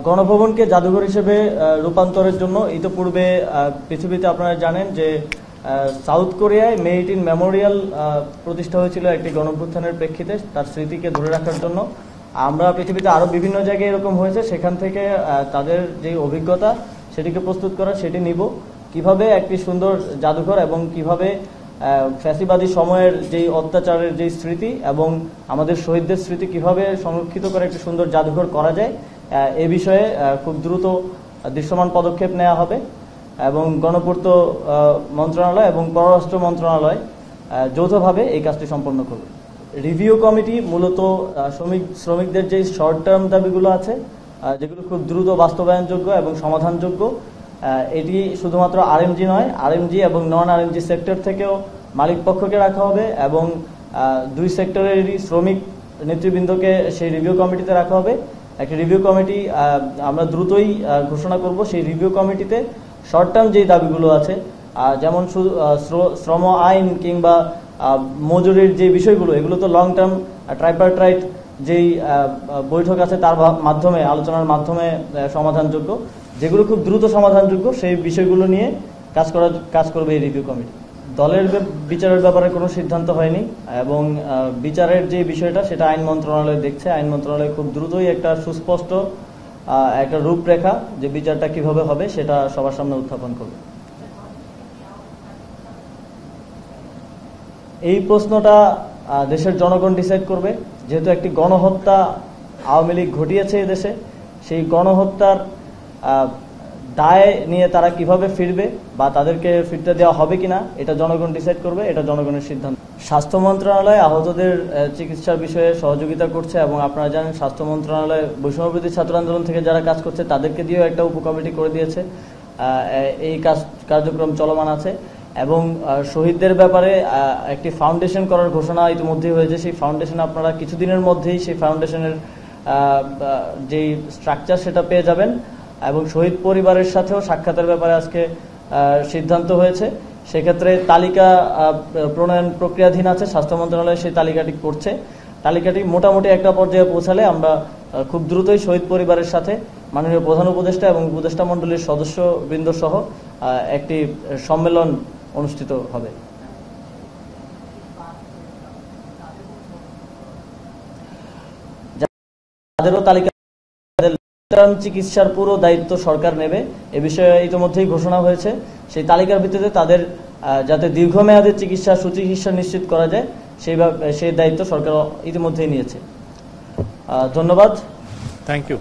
গণভবনকে জাদুঘর হিসেবে রূপান্তরের জন্য ইতিপূর্বে পৃথিবীতে আপনারা জানেন যে সাউথ কোরিয়ায় মেরিট ইন মেমোরিয়াল প্রতিষ্ঠা হয়েছিল একটি গণঅভ্যুত্থানের প্রেক্ষিতে তার স্মৃতিকে ধরে রাখার জন্য। আমরা পৃথিবীতে আরো বিভিন্ন জায়গায় এরকম হয়েছে, সেখান থেকে তাদের যে অভিজ্ঞতা সেটিকে প্রস্তুত করা, সেটি নিব কিভাবে একটি সুন্দর জাদুঘর এবং কিভাবে ফ্যাসিবাদী সময়ের যেই অত্যাচারের যেই স্মৃতি এবং আমাদের শহীদদের স্মৃতি কিভাবে সংরক্ষিত করে একটি সুন্দর জাদুঘর করা যায় এ বিষয়ে খুব দ্রুত দৃশ্যমান পদক্ষেপ নেওয়া হবে এবং গণপূর্ত মন্ত্রণালয় এবং পররাষ্ট্র মন্ত্রণালয় যৌথভাবে এই কাজটি সম্পন্ন করবে। রিভিউ কমিটি মূলত শ্রমিকদের যে শর্ট টার্ম দাবিগুলো আছে যেগুলো খুব দ্রুত বাস্তবায়নযোগ্য এবং সমাধানযোগ্য, এটি শুধুমাত্র আরএমজি নয়, আরএমজি এবং নন আরএমজি সেক্টর থেকেও মালিক পক্ষকে রাখা হবে এবং দুই সেক্টরেরই শ্রমিক নেতৃবৃন্দকে সেই রিভিউ কমিটিতে রাখা হবে। একটি রিভিউ কমিটি আমরা দ্রুতই ঘোষণা করব। সেই রিভিউ কমিটিতে শর্ট টার্ম যেই দাবিগুলো আছে, যেমন শ্রম আইন কিংবা মজুরির যে বিষয়গুলো, এগুলো তো লং টার্ম ট্রাইপারট্রাইট যেই বৈঠক আছে তার মাধ্যমে, আলোচনার মাধ্যমে সমাধানযোগ্য। যেগুলো খুব দ্রুত সমাধানযোগ্য সেই বিষয়গুলো নিয়ে কাজ করবে এই রিভিউ কমিটি। দলের বিচারের ব্যাপারে কোনো সিদ্ধান্ত হয়নি এবং বিচারের যে বিষয়টা সেটা আইন মন্ত্রণালয় দেখছে। আইন মন্ত্রণালয় খুব দ্রুতই একটা সুস্পষ্ট একটা রূপরেখা যে বিচারটা কিভাবে হবে সেটা সবার সামনে উত্থাপন করবে। এই প্রশ্নটা দেশের জনগণ ডিসাইড করবে। যেহেতু একটি গণহত্যা আওয়ামী লীগ ঘটিয়েছে এদেশে, সেই গণহত্যার দায় নিয়ে তারা কিভাবে ফিরবে বা তাদেরকে ফিরতে দেওয়া হবে কিনা এটা জনগণ ডিসাইড করবে, এটা জনগণের সিদ্ধান্ত। স্বাস্থ্য মন্ত্রণালয় আহতদের চিকিৎসার বিষয়ে সহযোগিতা করছে এবং আপনারা জানেন স্বাস্থ্য মন্ত্রণালয় বৈষম্যবিরোধী ছাত্র আন্দোলন থেকে যারা কাজ করছে তাদেরকে দিয়েও একটা উপকমিটি করে দিয়েছে। এই কার্যক্রম চলমান আছে এবং শহীদদের ব্যাপারে একটি ফাউন্ডেশন করার ঘোষণা ইতিমধ্যেই হয়েছে। সেই ফাউন্ডেশন আপনারা কিছুদিনের মধ্যেই সেই ফাউন্ডেশনের যেই স্ট্রাকচার সেটা পেয়ে যাবেন এবং শহীদ পরিবারের সাথেও সাক্ষাতের ব্যাপারে আজকে সিদ্ধান্ত হয়েছে। সেক্ষেত্রে তালিকা প্রণয়ন প্রক্রিয়াধীন আছে, স্বাস্থ্য মন্ত্রণালয় সেই তালিকাটি করছে। তালিকাটি মোটামুটি একটা পর্যায়ে পৌঁছালে আমরা খুব দ্রুতই শহীদ পরিবারের সাথে মাননীয় প্রধান উপদেষ্টা এবং উপদেষ্টা মণ্ডলীর সদস্যবৃন্দ সহ একটি সম্মেলন অনুষ্ঠিত হবে। তাদেরও তালিকা, চিকিৎসার পুরো দায়িত্ব সরকার নেবে এ বিষয়ে ইতিমধ্যেই ঘোষণা হয়েছে। সেই তালিকার ভিত্তিতে তাদের যাতে দীর্ঘমেয়াদী চিকিৎসা সুচিকিৎসা নিশ্চিত করা যায় সেই দায়িত্ব সরকার ইতিমধ্যেই নিয়েছে। ধন্যবাদ। Thank you.